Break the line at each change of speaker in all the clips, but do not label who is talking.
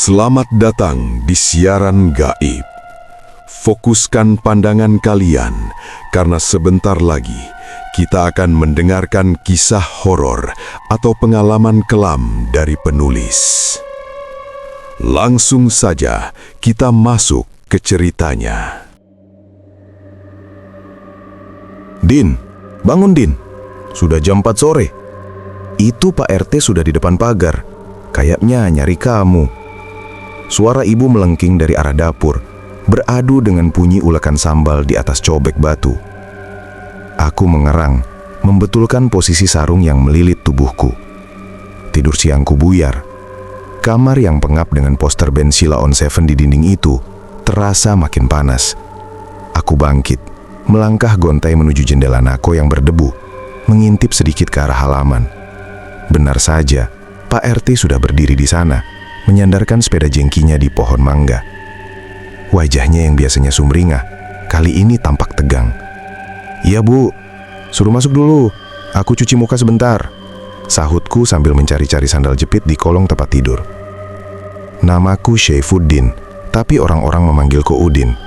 Selamat datang di siaran gaib. Fokuskan pandangan kalian, karena sebentar lagi kita akan mendengarkan kisah horor atau pengalaman kelam dari penulis. Langsung saja kita masuk ke ceritanya.
Din, bangun Din. Sudah jam 4 sore. Itu Pak RT sudah di depan pagar. Kayaknya nyari kamu. Suara ibu melengking dari arah dapur, beradu dengan bunyi ulekan sambal di atas cobek batu. Aku mengerang, membetulkan posisi sarung yang melilit tubuhku. Tidur siangku buyar. Kamar yang pengap dengan poster band Sheila on 7 di dinding itu terasa makin panas. Aku bangkit, melangkah gontai menuju jendela nako yang berdebu, mengintip sedikit ke arah halaman. Benar saja, Pak RT sudah berdiri di sana, menyandarkan sepeda jengkinya di pohon mangga. Wajahnya yang biasanya sumringah, kali ini tampak tegang. "Iya Bu, suruh masuk dulu, aku cuci muka sebentar," sahutku sambil mencari-cari sandal jepit di kolong tempat tidur. Namaku Syaifuddin, tapi orang-orang memanggilku Udin.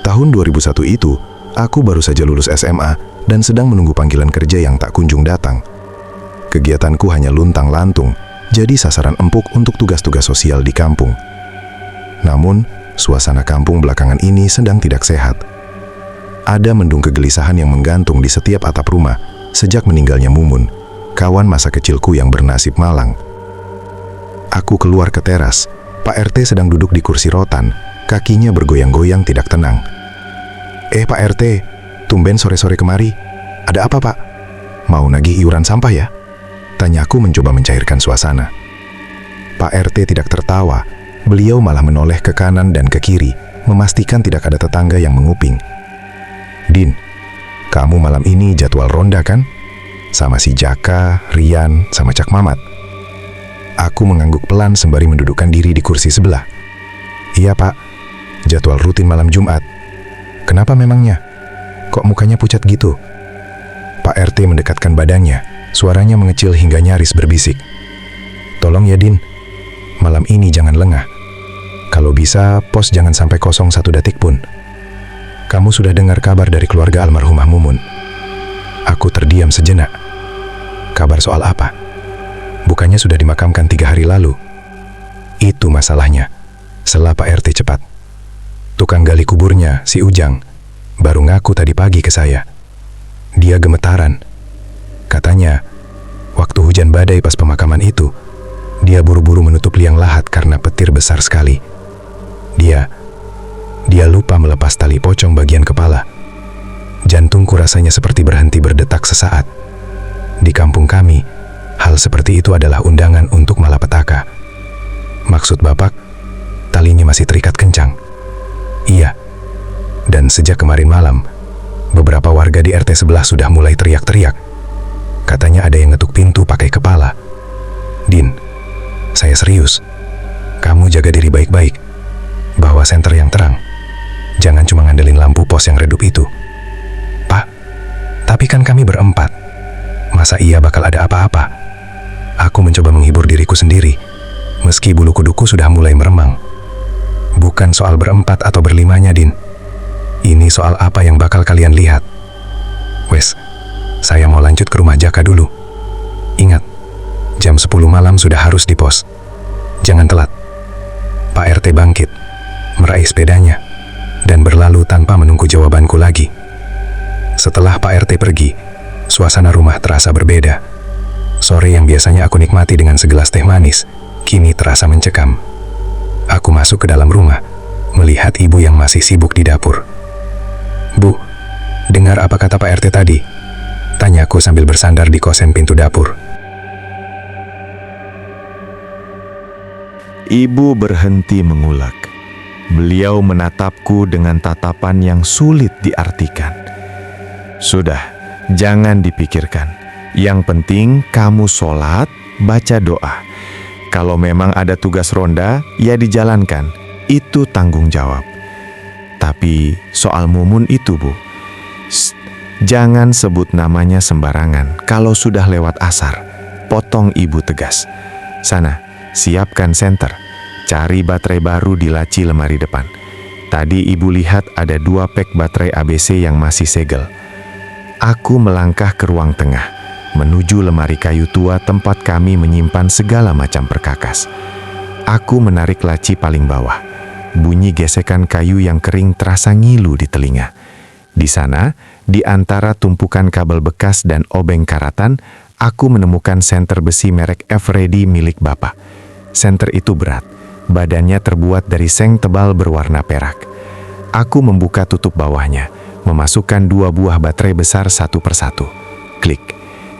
Tahun 2001 itu, aku baru saja lulus SMA dan sedang menunggu panggilan kerja yang tak kunjung datang. Kegiatanku hanya luntang-lantung, jadi sasaran empuk untuk tugas-tugas sosial di kampung. Namun, suasana kampung belakangan ini sedang tidak sehat. Ada mendung kegelisahan yang menggantung di setiap atap rumah sejak meninggalnya Mumun, kawan masa kecilku yang bernasib malang. Aku keluar ke teras. Pak RT sedang duduk di kursi rotan, kakinya bergoyang-goyang tidak tenang. Pak RT, tumben sore-sore kemari. Ada apa Pak? Mau nagih iuran sampah ya?" Tanyaku mencoba mencairkan suasana. Pak RT tidak tertawa, beliau malah menoleh ke kanan dan ke kiri, memastikan tidak ada tetangga yang menguping. "Din, kamu malam ini jadwal ronda kan? Sama si Jaka, Rian, sama Cak Mamat." Aku mengangguk pelan sembari mendudukkan diri di kursi sebelah. "Iya Pak, jadwal rutin malam Jumat." "Kenapa memangnya? Kok mukanya pucat gitu?" Pak RT mendekatkan badannya. Suaranya mengecil hingga nyaris berbisik. "Tolong ya Din, malam ini jangan lengah. Kalau bisa, pos jangan sampai kosong satu detik pun. Kamu sudah dengar kabar dari keluarga almarhumah Mumun?" Aku terdiam sejenak. "Kabar soal apa? Bukannya sudah dimakamkan 3 hari lalu?" "Itu masalahnya," sela Pak RT cepat. "Tukang gali kuburnya, si Ujang, baru ngaku tadi pagi ke saya. Dia gemetaran. Katanya, waktu hujan badai pas pemakaman itu, dia buru-buru menutup liang lahat karena petir besar sekali. Dia lupa melepas tali pocong bagian kepala. Jantungku rasanya seperti berhenti berdetak sesaat. Di kampung kami, hal seperti itu adalah undangan untuk malapetaka." "Maksud Bapak, talinya masih terikat kencang?" "Iya. Dan sejak kemarin malam, beberapa warga di RT sebelah sudah mulai teriak-teriak. Katanya ada yang ngetuk pintu pakai kepala." "Din, saya serius. Kamu jaga diri baik-baik. Bawa senter yang terang. Jangan cuma ngandelin lampu pos yang redup itu." "Pak, tapi kan kami berempat. Masa iya bakal ada apa-apa?" Aku mencoba menghibur diriku sendiri, meski bulu kuduku sudah mulai meremang. "Bukan soal berempat atau berlimanya, Din. Ini soal apa yang bakal kalian lihat. Wes, saya mau lanjut ke rumah Jaka dulu. Ingat, jam 10 malam sudah harus di pos. Jangan telat." Pak RT bangkit, meraih sepedanya, dan berlalu tanpa menunggu jawabanku lagi. Setelah Pak RT pergi, suasana rumah terasa berbeda. Sore yang biasanya aku nikmati dengan segelas teh manis, kini terasa mencekam. Aku masuk ke dalam rumah, melihat ibu yang masih sibuk di dapur. "Bu, dengar apa kata Pak RT tadi?" tanyaku sambil bersandar di kosen pintu dapur.
Ibu berhenti mengulek. Beliau menatapku dengan tatapan yang sulit diartikan. "Sudah, jangan dipikirkan. Yang penting kamu sholat, baca doa. Kalau memang ada tugas ronda, ya dijalankan. Itu tanggung jawab. Tapi soal Mumun itu, Bu, jangan sebut namanya sembarangan. Kalau sudah lewat asar," potong ibu tegas. "Sana, siapkan senter. cari baterai baru di laci lemari depan. Tadi ibu lihat ada 2 pak baterai ABC yang masih segel. Aku melangkah ke ruang tengah, menuju lemari kayu tua tempat kami menyimpan segala macam perkakas. Aku menarik laci paling bawah. Bunyi gesekan kayu yang kering terasa ngilu di telinga. Di sana, di antara tumpukan kabel bekas dan obeng karatan, aku menemukan senter besi merek F-Ready milik Bapak. Senter itu berat. Badannya terbuat dari seng tebal berwarna perak. Aku membuka tutup bawahnya, memasukkan 2 buah baterai besar satu persatu. Klik.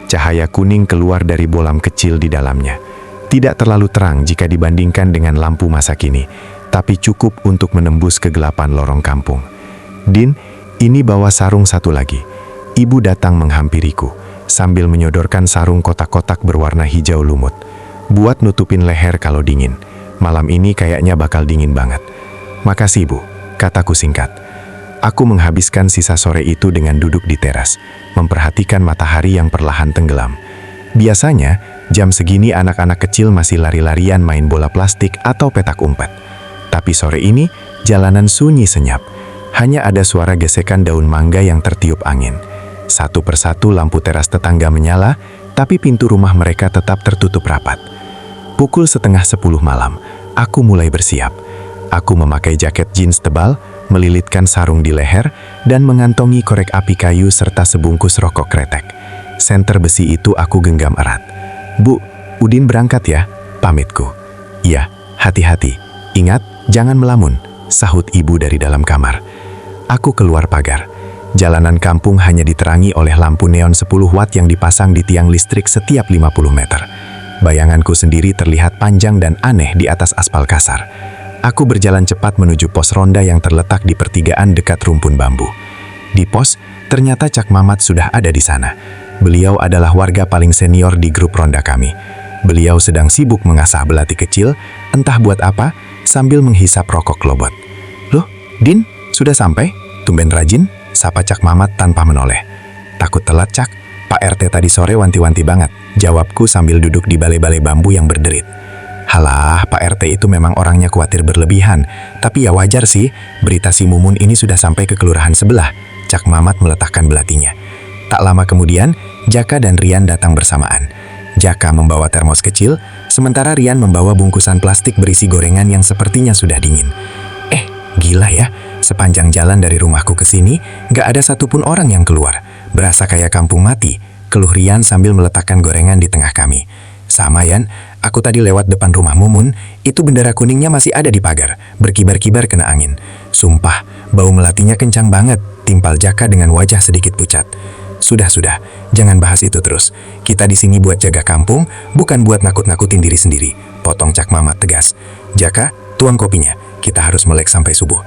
Cahaya kuning keluar dari bolam kecil di dalamnya. Tidak terlalu terang jika dibandingkan dengan lampu masa kini, tapi cukup untuk menembus kegelapan lorong kampung. Din, ini bawa sarung satu lagi. Ibu datang menghampiriku, sambil menyodorkan sarung kotak-kotak berwarna hijau lumut. Buat nutupin leher kalau dingin. Malam ini kayaknya bakal dingin banget. Makasih, Bu, kataku singkat. Aku menghabiskan sisa sore itu dengan duduk di teras, memperhatikan matahari yang perlahan tenggelam. Biasanya, jam segini anak-anak kecil masih lari-larian main bola plastik atau petak umpet. Tapi sore ini, jalanan sunyi senyap. Hanya ada suara gesekan daun mangga yang tertiup angin. Satu persatu lampu teras tetangga menyala, tapi pintu rumah mereka tetap tertutup rapat. Pukul 9:30 malam, aku mulai bersiap. Aku memakai jaket jeans tebal, melilitkan sarung di leher, dan mengantongi korek api kayu serta sebungkus rokok kretek. Senter besi itu aku genggam erat. "Bu, Udin berangkat ya," pamitku. "Iya, hati-hati. Ingat, jangan melamun," sahut ibu dari dalam kamar. Aku keluar pagar. Jalanan kampung hanya diterangi oleh lampu neon 10 watt yang dipasang di tiang listrik setiap 50 meter. Bayanganku sendiri terlihat panjang dan aneh di atas aspal kasar. Aku berjalan cepat menuju pos ronda yang terletak di pertigaan dekat rumpun bambu. Di pos, ternyata Cak Mamat sudah ada di sana. Beliau adalah warga paling senior di grup ronda kami. Beliau sedang sibuk mengasah belati kecil, entah buat apa, sambil menghisap rokok klobot. "Loh, Din, sudah sampai? Tumben rajin," sapa Cak Mamat tanpa menoleh. "Takut telat, Cak. Pak RT tadi sore wanti-wanti banget," jawabku sambil duduk di balai-balai bambu yang berderit. "Halah, Pak RT itu memang orangnya khawatir berlebihan. Tapi ya wajar sih, berita si Mumun ini sudah sampai ke kelurahan sebelah," Cak Mamat meletakkan belatinya. Tak lama kemudian, Jaka dan Rian datang bersamaan. Jaka membawa termos kecil, sementara Rian membawa bungkusan plastik berisi gorengan yang sepertinya sudah dingin. Gila ya, sepanjang jalan dari rumahku ke sini, gak ada satupun orang yang keluar. Berasa kayak kampung mati, keluh Rian sambil meletakkan gorengan di tengah kami. "Sama Yan, aku tadi lewat depan rumah Mumun, itu bendera kuningnya masih ada di pagar, berkibar-kibar kena angin. Sumpah, bau melatinya kencang banget," timpal Jaka dengan wajah sedikit pucat. Sudah, jangan bahas itu terus. Kita di sini buat jaga kampung, bukan buat nakut-nakutin diri sendiri," potong Cak Mamat tegas. "Jaka, tuang kopinya, kita harus melek sampai subuh."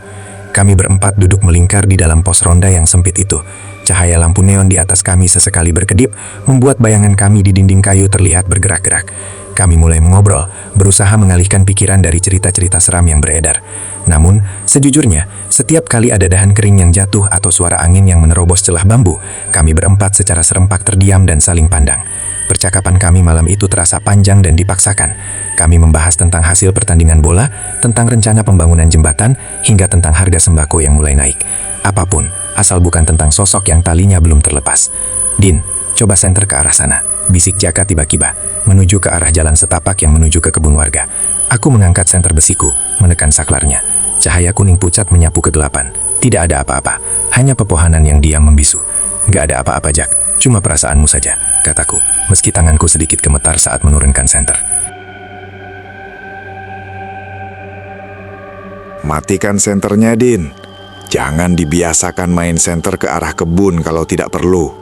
Kami berempat duduk melingkar di dalam pos ronda yang sempit itu. Cahaya lampu neon di atas kami sesekali berkedip, membuat bayangan kami di dinding kayu terlihat bergerak-gerak. Kami mulai mengobrol, berusaha mengalihkan pikiran dari cerita-cerita seram yang beredar. Namun, sejujurnya, setiap kali ada dahan kering yang jatuh atau suara angin yang menerobos celah bambu, kami berempat secara serempak terdiam dan saling pandang. Percakapan kami malam itu terasa panjang dan dipaksakan. Kami membahas tentang hasil pertandingan bola, tentang rencana pembangunan jembatan, hingga tentang harga sembako yang mulai naik. Apapun, asal bukan tentang sosok yang talinya belum terlepas. "Din, coba senter ke arah sana," bisik Jaka tiba-tiba, menuju ke arah jalan setapak yang menuju ke kebun warga. Aku mengangkat senter besiku, menekan saklarnya. Cahaya kuning pucat menyapu kegelapan. Tidak ada apa-apa, hanya pepohonan yang diam membisu. "Gak ada apa-apa, Jak. Cuma perasaanmu saja," kataku, meski tanganku sedikit gemetar saat menurunkan senter.
"Matikan senternya, Din. Jangan dibiasakan main senter ke arah kebun kalau tidak perlu,"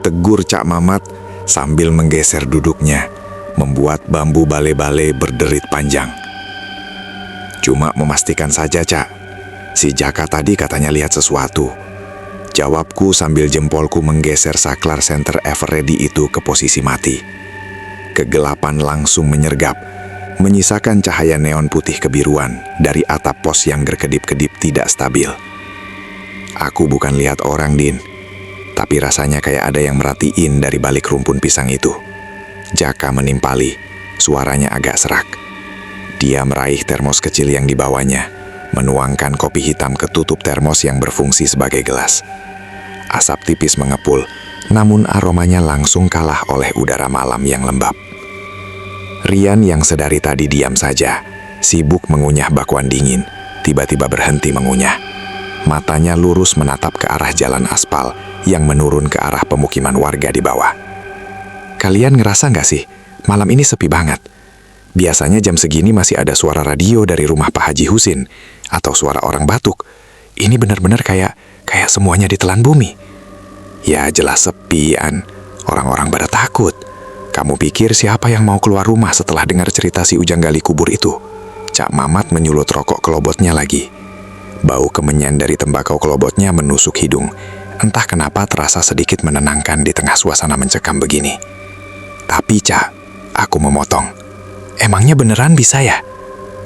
tegur Cak Mamat sambil menggeser duduknya, membuat bambu bale-bale berderit panjang. "Cuma memastikan saja, Cak. Si Jaka tadi katanya lihat sesuatu," jawabku sambil jempolku menggeser saklar senter Everready itu ke posisi mati. Kegelapan langsung menyergap, menyisakan cahaya neon putih kebiruan dari atap pos yang berkedip-kedip tidak stabil. Aku bukan lihat orang, Din, tapi rasanya kayak ada yang merhatiin dari balik rumpun pisang itu. Jaka menimpali, suaranya agak serak. Dia meraih termos kecil yang dibawanya, menuangkan kopi hitam ke tutup termos yang berfungsi sebagai gelas. Asap tipis mengepul, namun aromanya langsung kalah oleh udara malam yang lembab. Rian yang sedari tadi diam saja, sibuk mengunyah bakwan dingin, tiba-tiba berhenti mengunyah. Matanya lurus menatap ke arah jalan aspal yang menurun ke arah pemukiman warga di bawah. Kalian ngerasa nggak sih, malam ini sepi banget? Biasanya jam segini masih ada suara radio dari rumah Pak Haji Husin, atau suara orang batuk. Ini benar-benar kayak semuanya ditelan bumi. Ya jelas sepian, orang-orang pada takut. Kamu pikir siapa yang mau keluar rumah setelah dengar cerita si Ujang gali kubur itu? Cak Mamat menyulut rokok kelobotnya lagi. Bau kemenyan dari tembakau kelobotnya menusuk hidung. Entah kenapa terasa sedikit menenangkan di tengah suasana mencekam begini. Tapi Cak, aku memotong. Emangnya beneran bisa ya?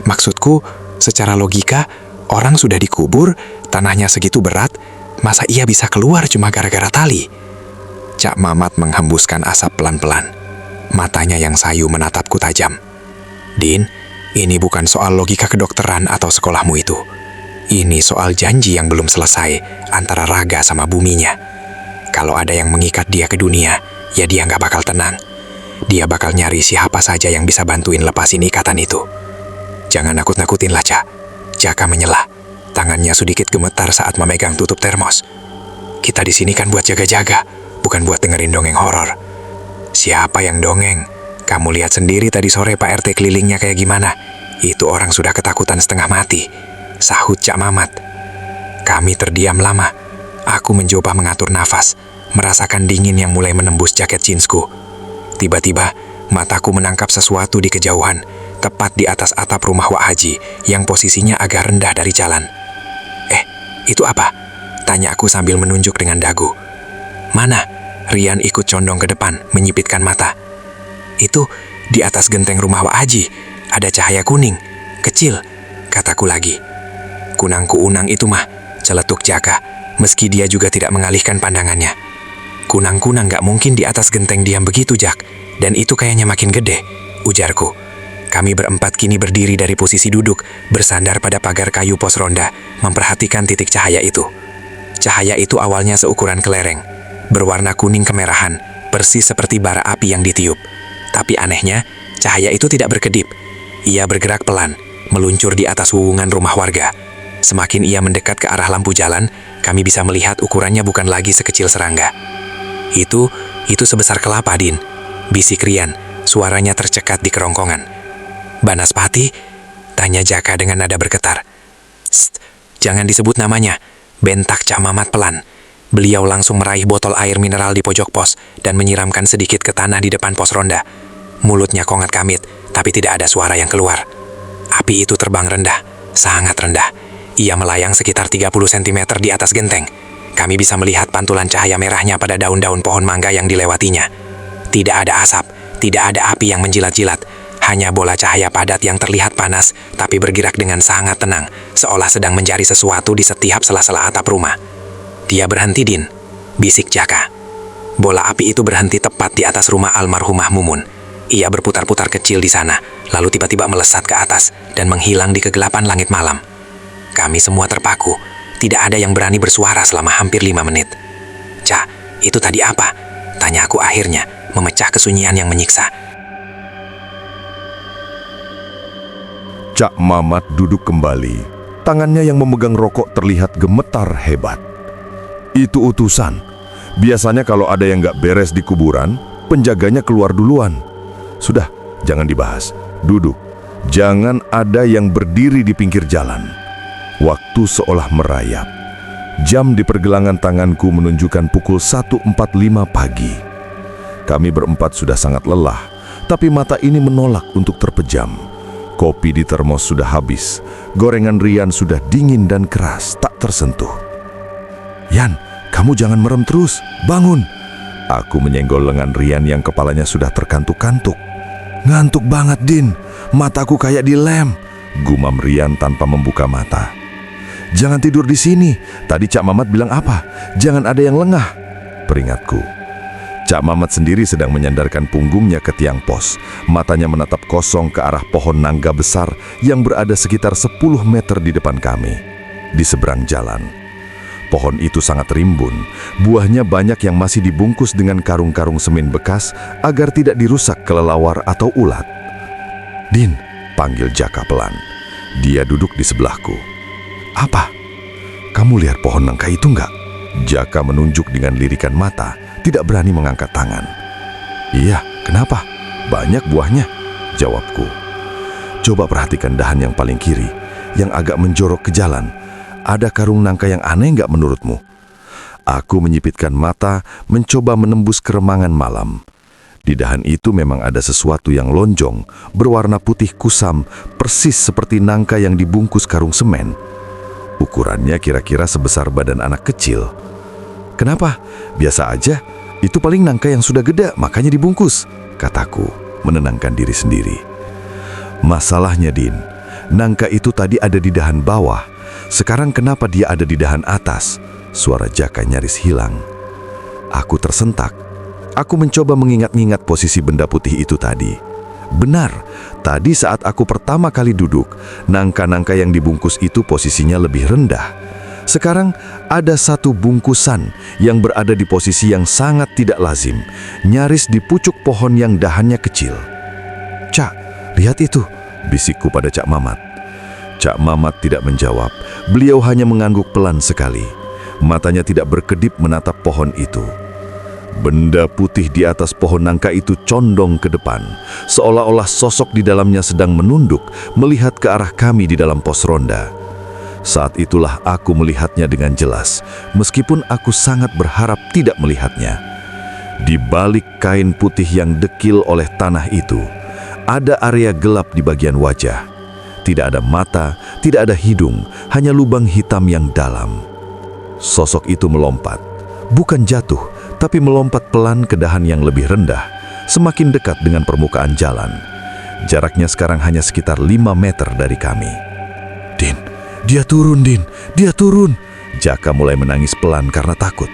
Maksudku, secara logika, orang sudah dikubur, tanahnya segitu berat, masa ia bisa keluar cuma gara-gara tali? Cak Mamat menghembuskan asap pelan-pelan. Matanya yang sayu menatapku tajam. Din, ini bukan soal logika kedokteran atau sekolahmu itu. Ini soal janji yang belum selesai antara raga sama buminya. Kalau ada yang mengikat dia ke dunia, ya dia nggak bakal tenang. Dia bakal nyari siapa saja yang bisa bantuin lepasin ikatan itu. Jangan nakut-nakutin lah, Cak. Jaka menyelah. Tangannya sedikit gemetar saat memegang tutup termos. Kita di sini kan buat jaga-jaga, bukan buat dengerin dongeng horor. Siapa yang dongeng? Kamu lihat sendiri tadi sore Pak RT kelilingnya kayak gimana. Itu orang sudah ketakutan setengah mati. Sahut Cak Mamat. Kami terdiam lama. Aku mencoba mengatur nafas, merasakan dingin yang mulai menembus jaket jeansku. Tiba-tiba, mataku menangkap sesuatu di kejauhan, tepat di atas atap rumah Wak Haji, yang posisinya agak rendah dari jalan. Itu apa? Tanya aku sambil menunjuk dengan dagu. Mana? Rian ikut condong ke depan, menyipitkan mata. Itu, di atas genteng rumah Wak Haji, ada cahaya kuning, kecil, kataku lagi. Kunangku unang itu mah, celetuk Jaka, meski dia juga tidak mengalihkan pandangannya. Kunang-kunang gak mungkin di atas genteng diam begitu, Jak, dan itu kayaknya makin gede, ujarku. Kami berempat kini berdiri dari posisi duduk, bersandar pada pagar kayu pos ronda, memperhatikan titik cahaya itu. Cahaya itu awalnya seukuran kelereng, berwarna kuning kemerahan, persis seperti bara api yang ditiup. Tapi anehnya, cahaya itu tidak berkedip. Ia bergerak pelan, meluncur di atas wuwungan rumah warga. Semakin ia mendekat ke arah lampu jalan, kami bisa melihat ukurannya bukan lagi sekecil serangga. Itu sebesar kelapa, Din. Bisik Rian, suaranya tercekat di kerongkongan. Banaspati? Tanya Jaka dengan nada bergetar. Sst, jangan disebut namanya, bentak Cak Mamat pelan. Beliau langsung meraih botol air mineral di pojok pos dan menyiramkan sedikit ke tanah di depan pos ronda. Mulutnya kongat kamit, tapi tidak ada suara yang keluar. Api itu terbang rendah, sangat rendah. Ia melayang sekitar 30 cm di atas genteng. Kami bisa melihat pantulan cahaya merahnya pada daun-daun pohon mangga yang dilewatinya. Tidak ada asap, tidak ada api yang menjilat-jilat. Hanya bola cahaya padat yang terlihat panas, tapi bergerak dengan sangat tenang, seolah sedang mencari sesuatu di setiap sela-sela atap rumah. Dia berhenti, Din, bisik Jaka. Bola api itu berhenti tepat di atas rumah almarhumah Mumun. Ia berputar-putar kecil di sana, lalu tiba-tiba melesat ke atas dan menghilang di kegelapan langit malam. Kami semua terpaku, tidak ada yang berani bersuara selama hampir 5 menit. Cak, itu tadi apa? Tanya aku akhirnya, memecah kesunyian yang menyiksa.
Cak Mamat duduk kembali. Tangannya yang memegang rokok terlihat gemetar hebat. Itu utusan. Biasanya kalau ada yang gak beres di kuburan, penjaganya keluar duluan. Sudah, jangan dibahas. Duduk. Jangan ada yang berdiri di pinggir jalan. Waktu seolah merayap. Jam di pergelangan tanganku menunjukkan pukul 1.45 pagi. Kami berempat sudah sangat lelah, tapi mata ini menolak untuk terpejam. Kopi di termos sudah habis. Gorengan Rian sudah dingin dan keras, tak tersentuh. Yan, kamu jangan merem terus, bangun. Aku menyenggol lengan Rian yang kepalanya sudah terkantuk-kantuk. Ngantuk banget, Din. Mataku kayak dilem, gumam Rian tanpa membuka mata. Jangan tidur di sini. Tadi Cak Mamat bilang apa? Jangan ada yang lengah, peringatku. Cak Mamat sendiri sedang menyandarkan punggungnya ke tiang pos. Matanya menatap kosong ke arah pohon nangka besar yang berada sekitar 10 meter di depan kami, di seberang jalan. Pohon itu sangat rimbun, buahnya banyak yang masih dibungkus dengan karung-karung semen bekas agar tidak dirusak kelelawar atau ulat. "Din," panggil Jaka pelan. Dia duduk di sebelahku. "Apa? Kamu lihat pohon nangka itu enggak?" Jaka menunjuk dengan lirikan mata, tidak berani mengangkat tangan. "Iya, kenapa? Banyak buahnya," jawabku. "Coba perhatikan dahan yang paling kiri, yang agak menjorok ke jalan. Ada karung nangka yang aneh nggak menurutmu?" Aku menyipitkan mata, mencoba menembus keremangan malam. Di dahan itu memang ada sesuatu yang lonjong, berwarna putih kusam, persis seperti nangka yang dibungkus karung semen. Ukurannya kira-kira sebesar badan anak kecil. "Kenapa? Biasa aja. Itu paling nangka yang sudah gede, makanya dibungkus," kataku, menenangkan diri sendiri. "Masalahnya, Din, nangka itu tadi ada di dahan bawah. Sekarang kenapa dia ada di dahan atas?" Suara Jaka nyaris hilang. Aku tersentak. Aku mencoba mengingat-ingat posisi benda putih itu tadi. Benar, tadi saat aku pertama kali duduk, nangka-nangka yang dibungkus itu posisinya lebih rendah. Sekarang ada satu bungkusan yang berada di posisi yang sangat tidak lazim, nyaris di pucuk pohon yang dahannya kecil. "Cak, lihat itu," bisikku pada Cak Mamat. Cak Mamat tidak menjawab, beliau hanya mengangguk pelan sekali. Matanya tidak berkedip menatap pohon itu. Benda putih di atas pohon nangka itu condong ke depan, seolah-olah sosok di dalamnya sedang menunduk, melihat ke arah kami di dalam pos ronda. Saat itulah aku melihatnya dengan jelas, meskipun aku sangat berharap tidak melihatnya. Di balik kain putih yang dekil oleh tanah itu, ada area gelap di bagian wajah. Tidak ada mata, tidak ada hidung, hanya lubang hitam yang dalam. Sosok itu melompat, bukan jatuh, tapi melompat pelan ke dahan yang lebih rendah, semakin dekat dengan permukaan jalan. Jaraknya sekarang hanya sekitar 5 meter dari kami. "Din, dia turun, Din, dia turun." Jaka mulai menangis pelan karena takut.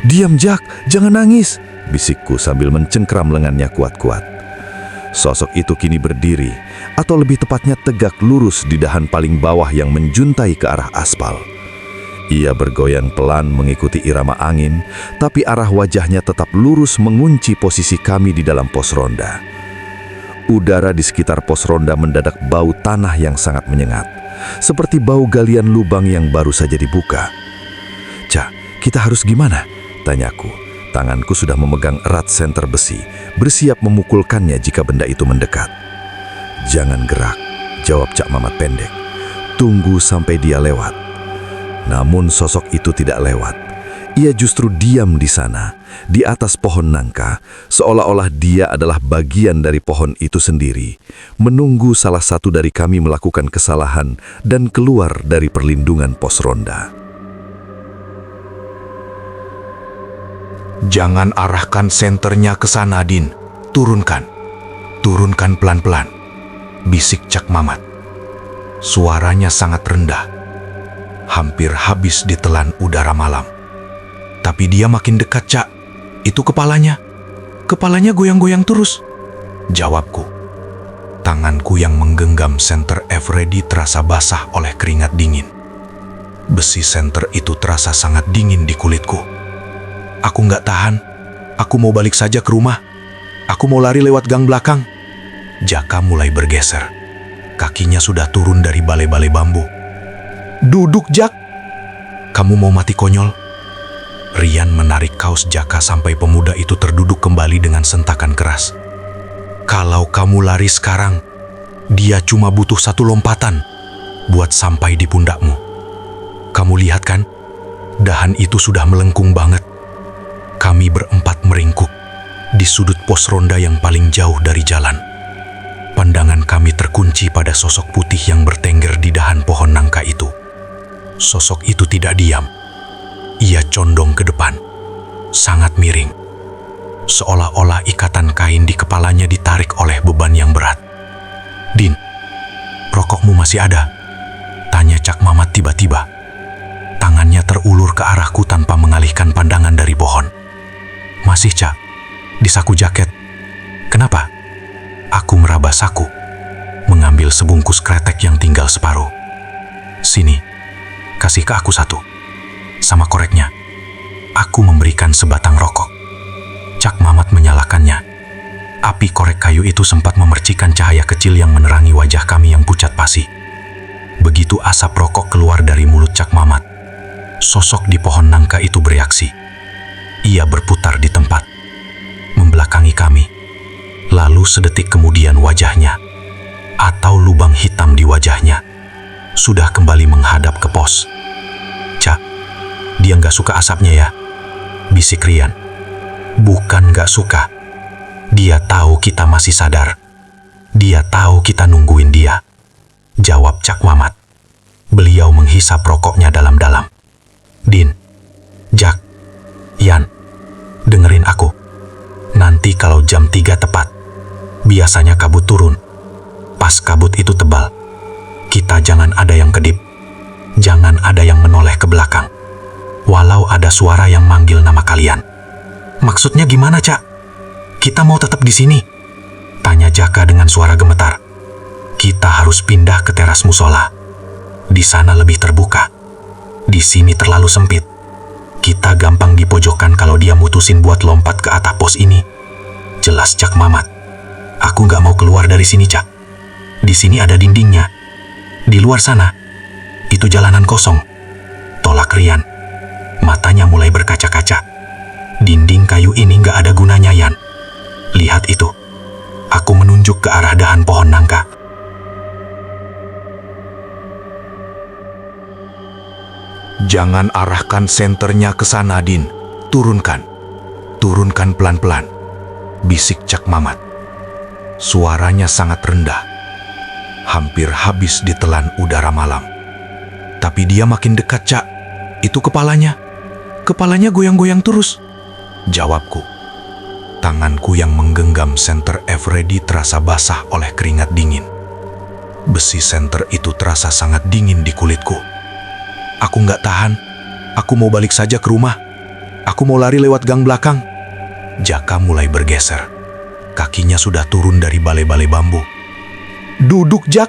"Diam, Jak, jangan nangis," bisikku sambil mencengkram lengannya kuat-kuat. Sosok itu kini berdiri, atau lebih tepatnya tegak lurus di dahan paling bawah yang menjuntai ke arah aspal. Ia bergoyang pelan mengikuti irama angin, tapi arah wajahnya tetap lurus mengunci posisi kami di dalam pos ronda. Udara di sekitar pos ronda mendadak bau tanah yang sangat menyengat, seperti bau galian lubang yang baru saja dibuka. "Cak, kita harus gimana?" tanyaku. Tanganku sudah memegang erat senter besi, bersiap memukulkannya jika benda itu mendekat. "Jangan gerak," jawab Cak Mamat pendek. "Tunggu sampai dia lewat." Namun sosok itu tidak lewat. Ia justru diam di sana, di atas pohon nangka, seolah-olah dia adalah bagian dari pohon itu sendiri, menunggu salah satu dari kami melakukan kesalahan dan keluar dari perlindungan pos ronda.
"Jangan arahkan senternya ke sana, Din. Turunkan. Turunkan pelan-pelan," bisik Cak Mamat. Suaranya sangat rendah, hampir habis ditelan udara malam. "Tapi dia makin dekat, Cak. Itu kepalanya. Kepalanya goyang-goyang terus," jawabku. Tanganku yang menggenggam senter F-Ready terasa basah oleh keringat dingin. Besi senter itu terasa sangat dingin di kulitku. "Aku nggak tahan. Aku mau balik saja ke rumah. Aku mau lari lewat gang belakang." Jaka mulai bergeser. Kakinya sudah turun dari balai-balai bambu. "Duduk, Jak. Kamu mau mati konyol?" Rian menarik kaos Jaka sampai pemuda itu terduduk kembali dengan sentakan keras. "Kalau kamu lari sekarang, dia cuma butuh 1 lompatan buat sampai di pundakmu. Kamu lihat kan, dahan itu sudah melengkung banget. Kami berempat meringkuk di sudut pos ronda yang paling jauh dari jalan. Pandangan kami terkunci pada sosok putih yang bertengger di dahan pohon nangka itu. Sosok itu tidak diam. Ia condong ke depan, sangat miring. Seolah-olah ikatan kain di kepalanya ditarik oleh beban yang berat. "Din, rokokmu masih ada?" tanya Cak Mamat tiba-tiba. Tangannya terulur ke arahku tanpa mengalihkan pandangan dari pohon. "Masih, Cak. di saku jaket. Kenapa? Aku meraba saku, mengambil sebungkus kretek yang tinggal separuh. Sini, kasih ke aku satu. Sama koreknya. Aku memberikan sebatang rokok. Cak Mamat menyalakannya. Api korek kayu itu sempat memercikan cahaya kecil yang menerangi wajah kami yang pucat pasi. Begitu asap rokok keluar dari mulut Cak Mamat, sosok di pohon nangka itu bereaksi. Ia berputar di tempat, membelakangi kami. Lalu sedetik kemudian wajahnya, atau lubang hitam di wajahnya, sudah kembali menghadap ke pos. Cak, dia nggak suka asapnya ya, bisik Rian. Bukan nggak suka. Dia tahu kita masih sadar. Dia tahu kita nungguin dia, jawab Cak Mamat. Beliau menghisap rokoknya dalam-dalam. Din, Jak, Yan, dengerin aku. Nanti kalau jam 3 tepat, biasanya kabut turun. Pas kabut itu tebal, kita jangan ada yang kedip. Jangan ada yang menoleh ke belakang. Walau ada suara yang manggil nama kalian. Maksudnya gimana, Cak? Kita mau tetap di sini? Tanya Jaka dengan suara gemetar. Kita harus pindah ke teras musola. Di sana lebih terbuka. Di sini terlalu sempit. Kita gampang dipojokkan kalau dia mutusin buat lompat ke atap pos ini. Jelas Cak Mamat. Aku nggak mau keluar dari sini, Cak. Di sini ada dindingnya. Di luar sana, itu jalanan kosong. Tolak Rian. Matanya mulai berkaca-kaca. Dinding kayu ini nggak ada gunanya, Yan. Lihat itu. Aku menunjuk ke arah dahan pohon nangka. Jangan arahkan senternya ke sana, Din. Turunkan. Turunkan pelan-pelan, bisik Cak Mamat. Suaranya sangat rendah. Hampir habis ditelan udara malam. Tapi dia makin dekat, Cak. Itu kepalanya. Kepalanya goyang-goyang terus. Jawabku. Tanganku yang menggenggam senter F-Ready terasa basah oleh keringat dingin. Besi senter itu terasa sangat dingin di kulitku. Aku nggak tahan. Aku mau balik saja ke rumah. Aku mau lari lewat gang belakang. Jaka mulai bergeser. Kakinya sudah turun dari balai-balai bambu. Duduk, Jak.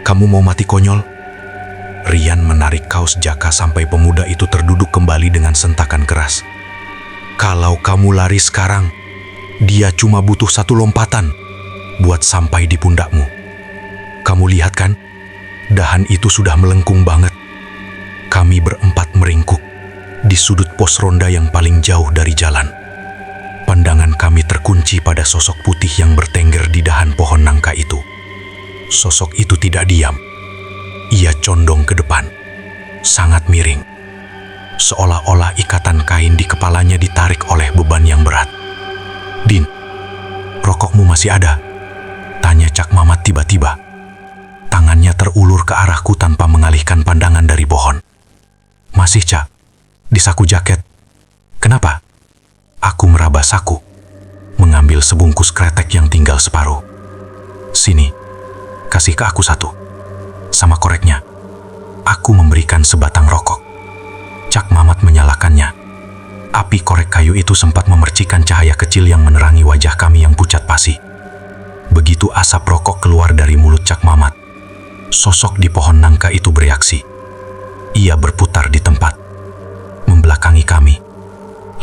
Kamu mau mati konyol? Rian menarik kaos Jaka sampai pemuda itu terduduk kembali dengan sentakan keras. Kalau kamu lari sekarang, dia cuma butuh satu lompatan buat sampai di pundakmu. Kamu lihat kan, dahan itu sudah melengkung banget. Kami berempat meringkuk di sudut pos ronda yang paling jauh dari jalan. Pandangan kami terkunci pada sosok putih yang bertengger di dahan pohon nangka itu. Sosok itu tidak diam. Ia condong ke depan, sangat miring. Seolah-olah ikatan kain di kepalanya ditarik oleh beban yang berat. Din, rokokmu masih ada? Tanya Cak Mamat tiba-tiba. Tangannya terulur ke arahku tanpa mengalihkan pandangan dari pohon. Masih, Cak. Di saku jaket. Kenapa? Aku meraba saku, mengambil sebungkus kretek yang tinggal separuh. Sini, kasih ke aku satu. Sama koreknya. Aku memberikan sebatang rokok. Cak Mamat menyalakannya. Api korek kayu itu sempat memercikan cahaya kecil yang menerangi wajah kami yang pucat pasi. Begitu asap rokok keluar dari mulut Cak Mamat, sosok di pohon nangka itu bereaksi. Ia berputar di tempat, membelakangi kami.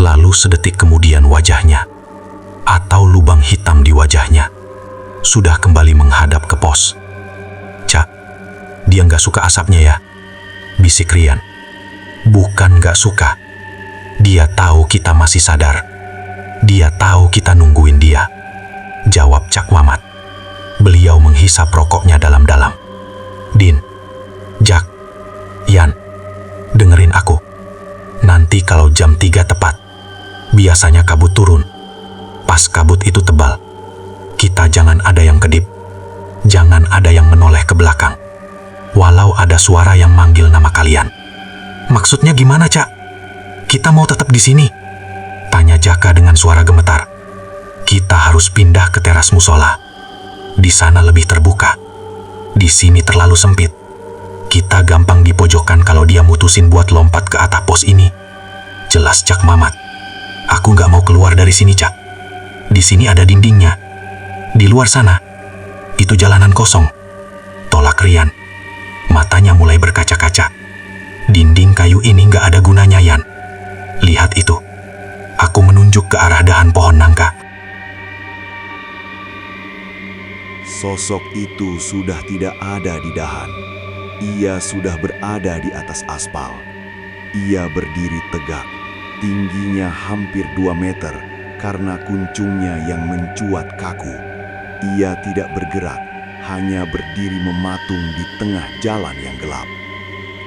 Lalu sedetik kemudian wajahnya, atau lubang hitam di wajahnya, sudah kembali menghadap ke pos. Cak, dia nggak suka asapnya ya, bisik Rian. Bukan nggak suka. Dia tahu kita masih sadar. Dia tahu kita nungguin dia, jawab Cak Mamat. Beliau menghisap rokoknya dalam-dalam. Din, Jak, Yan, dengerin aku. Nanti kalau jam 3 tepat, biasanya kabut turun. Pas kabut itu tebal, kita jangan ada yang kedip. Jangan ada yang menoleh ke belakang. Walau ada suara yang manggil nama kalian. Maksudnya gimana, Cak? Kita mau tetap di sini? Tanya Jaka dengan suara gemetar. Kita harus pindah ke teras musola. Di sana lebih terbuka. Di sini terlalu sempit. Kita gampang dipojokkan kalau dia mutusin buat lompat ke atap pos ini. Jelas Cak Mamat. Aku nggak mau keluar dari sini, Cak. Di sini ada dindingnya. Di luar sana, itu jalanan kosong. Tolak Rian. Matanya mulai berkaca-kaca. Dinding kayu ini nggak ada gunanya, Yan. Lihat itu. Aku menunjuk ke arah dahan pohon nangka.
Sosok itu sudah tidak ada di dahan. Ia sudah berada di atas aspal. Ia berdiri tegak, tingginya hampir 2 meter karena kuncungnya yang mencuat kaku. Ia tidak bergerak, hanya berdiri mematung di tengah jalan yang gelap.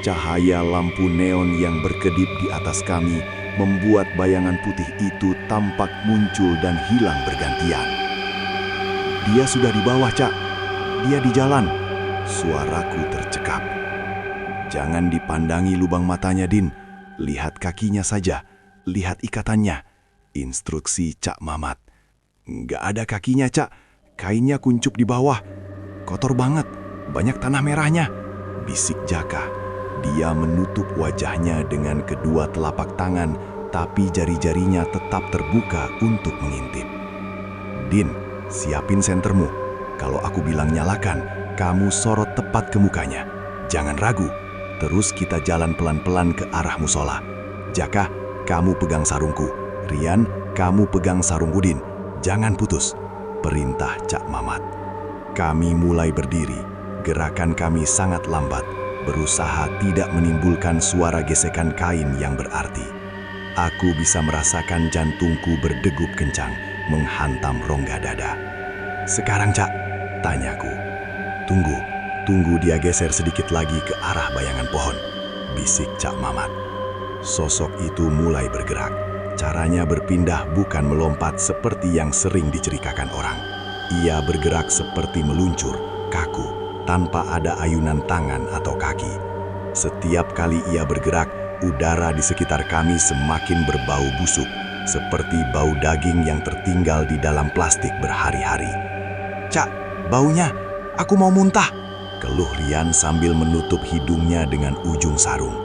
Cahaya lampu neon yang berkedip di atas kami membuat bayangan putih itu tampak muncul dan hilang bergantian. Dia sudah di bawah, Cak. Dia di jalan. Suaraku tercekap. Jangan dipandangi lubang matanya, Din. Lihat kakinya saja. Lihat ikatannya. Instruksi Cak Mamat. Nggak ada kakinya, Cak. Kainnya kuncup di bawah. Kotor banget. Banyak tanah merahnya. Bisik Jaka. Dia menutup wajahnya dengan kedua telapak tangan, tapi jari-jarinya tetap terbuka untuk mengintip. Din, siapin sentermu. Kalau aku bilang nyalakan, kamu sorot tepat ke mukanya. Jangan ragu. Terus kita jalan pelan-pelan ke arah musola. Jaka, kamu pegang sarungku. Rian, kamu pegang sarung Udin. Jangan putus. Perintah Cak Mamat. Kami mulai berdiri. Gerakan kami sangat lambat. Berusaha tidak menimbulkan suara gesekan kain yang berarti. Aku bisa merasakan jantungku berdegup kencang, menghantam rongga dada. Sekarang, Cak, tanyaku. Tunggu dia geser sedikit lagi ke arah bayangan pohon, bisik Cak Mamat. Sosok itu mulai bergerak. Caranya berpindah bukan melompat seperti yang sering diceritakan orang. Ia bergerak seperti meluncur, kaku, tanpa ada ayunan tangan atau kaki. Setiap kali ia bergerak, udara di sekitar kami semakin berbau busuk, seperti bau daging yang tertinggal di dalam plastik berhari-hari. Cak, baunya, aku mau muntah, keluh Rian sambil menutup hidungnya dengan ujung sarung.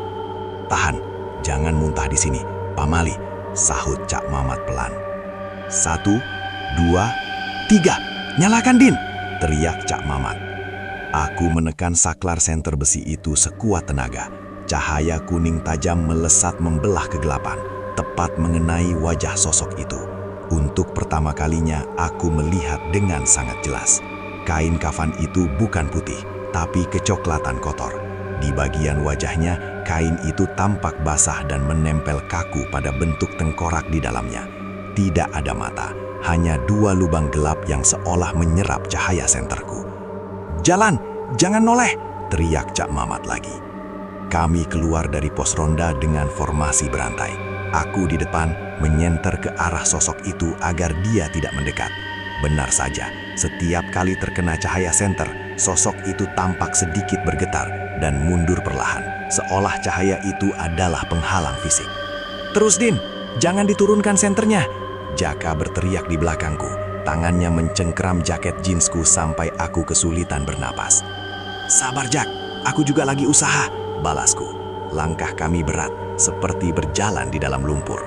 Tahan, jangan muntah di sini, pamali, sahut Cak Mamat pelan. 1, 2, 3, nyalakan Din, teriak Cak Mamat. Aku menekan saklar senter besi itu sekuat tenaga. Cahaya kuning tajam melesat membelah kegelapan, tepat mengenai wajah sosok itu. Untuk pertama kalinya aku melihat dengan sangat jelas. Kain kafan itu bukan putih, tapi kecoklatan kotor. Di bagian wajahnya, kain itu tampak basah dan menempel kaku pada bentuk tengkorak di dalamnya. Tidak ada mata, hanya 2 lubang gelap yang seolah menyerap cahaya senterku. Jalan, jangan noleh, teriak Cak Mamat lagi. Kami keluar dari pos ronda dengan formasi berantai. Aku di depan menyenter ke arah sosok itu agar dia tidak mendekat. Benar saja, setiap kali terkena cahaya senter, sosok itu tampak sedikit bergetar dan mundur perlahan, seolah cahaya itu adalah penghalang fisik. Terus Din, jangan diturunkan senternya, Jaka berteriak di belakangku. Tangannya mencengkram jaket jeansku sampai aku kesulitan bernapas. Sabar Jak, aku juga lagi usaha, balasku. Langkah kami berat, seperti berjalan di dalam lumpur.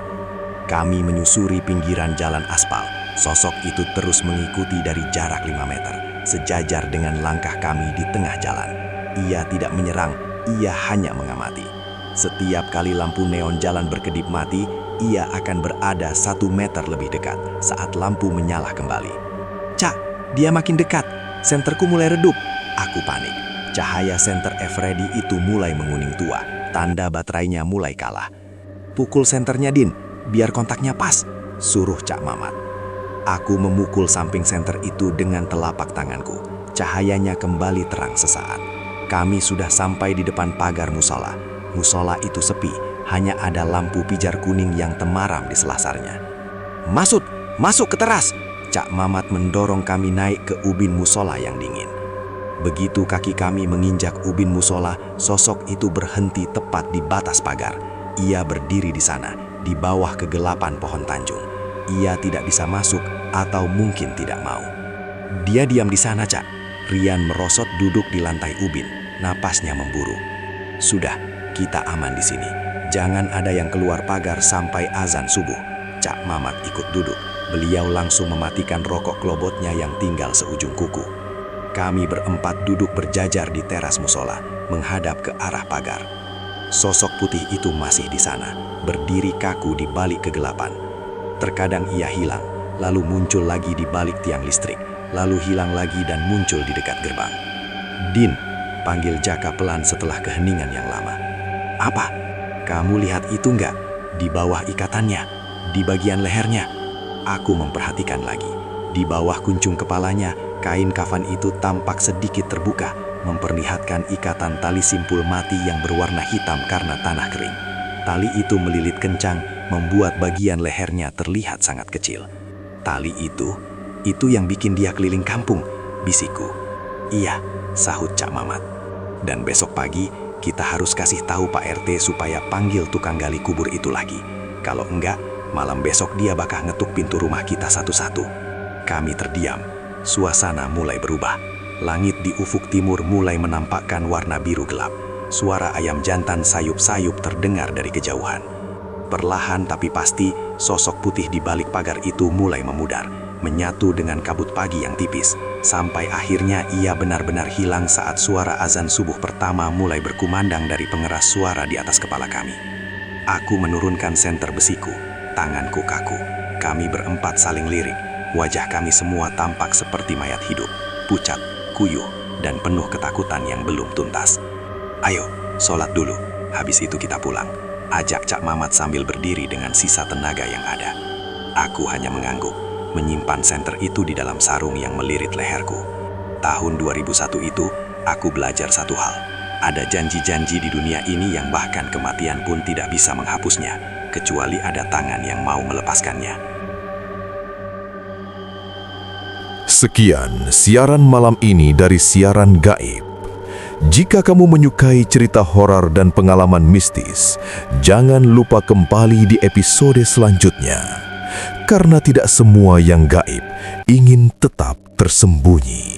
Kami menyusuri pinggiran jalan aspal. Sosok itu terus mengikuti dari jarak 5 meter, sejajar dengan langkah kami di tengah jalan. Ia tidak menyerang, ia hanya mengamati. Setiap kali lampu neon jalan berkedip mati, ia akan berada 1 meter lebih dekat saat lampu menyala kembali. Cak, dia makin dekat. Senterku mulai redup. Aku panik. Cahaya senter Eveready itu mulai menguning tua. Tanda baterainya mulai kalah. Pukul senternya Din, biar kontaknya pas, suruh Cak Mamat. Aku memukul samping senter itu dengan telapak tanganku. Cahayanya kembali terang sesaat. Kami sudah sampai di depan pagar musola. Musola itu sepi, hanya ada lampu pijar kuning yang temaram di selasarnya. Masuk ke teras! Cak Mamat mendorong kami naik ke ubin musola yang dingin. Begitu kaki kami menginjak ubin musola, sosok itu berhenti tepat di batas pagar. Ia berdiri di sana, di bawah kegelapan pohon tanjung. Ia tidak bisa masuk atau mungkin tidak mau. Dia diam di sana, Cak. Rian merosot duduk di lantai ubin, napasnya memburu. Sudah, kita aman di sini. Jangan ada yang keluar pagar sampai azan subuh. Cak Mamat ikut duduk.
Beliau langsung mematikan rokok klobotnya yang tinggal seujung kuku. Kami berempat duduk berjajar di teras musola, menghadap ke arah pagar. Sosok putih itu masih di sana, berdiri kaku di balik kegelapan. Terkadang ia hilang, lalu muncul lagi di balik tiang listrik, lalu hilang lagi dan muncul di dekat gerbang. "Din," panggil Jaka pelan setelah keheningan yang lama. "Apa? Kamu lihat itu enggak? Di bawah ikatannya, di bagian lehernya." Aku memperhatikan lagi. Di bawah kuncung kepalanya, kain kafan itu tampak sedikit terbuka, memperlihatkan ikatan tali simpul mati yang berwarna hitam karena tanah kering. Tali itu melilit kencang, membuat bagian lehernya terlihat sangat kecil. "Tali itu yang bikin dia keliling kampung," bisikku. "Iya," sahut Cak Mamat. "Dan besok pagi kita harus kasih tahu Pak RT supaya panggil tukang gali kubur itu lagi. Kalau enggak, malam besok dia bakal ngetuk pintu rumah kita satu-satu." Kami terdiam. Suasana mulai berubah. Langit di ufuk timur mulai menampakkan warna biru gelap. Suara ayam jantan sayup-sayup terdengar dari kejauhan. Perlahan tapi pasti, sosok putih di balik pagar itu mulai memudar, menyatu dengan kabut pagi yang tipis, sampai akhirnya ia benar-benar hilang saat suara azan subuh pertama mulai berkumandang dari pengeras suara di atas kepala kami. Aku menurunkan senter besiku, tanganku kaku. Kami berempat saling lirik, wajah kami semua tampak seperti mayat hidup, pucat, kuyuh, dan penuh ketakutan yang belum tuntas. "Ayo, sholat dulu, habis itu kita pulang," ajak Cak Mamat sambil berdiri dengan sisa tenaga yang ada. Aku hanya mengangguk, menyimpan senter itu di dalam sarung yang melirit leherku. Tahun 2001 itu, aku belajar satu hal. Ada janji-janji di dunia ini yang bahkan kematian pun tidak bisa menghapusnya, kecuali ada tangan yang mau melepaskannya.
Sekian siaran malam ini dari Siaran Gaib. Jika kamu menyukai cerita horor dan pengalaman mistis, jangan lupa kembali di episode selanjutnya. Karena tidak semua yang gaib ingin tetap tersembunyi.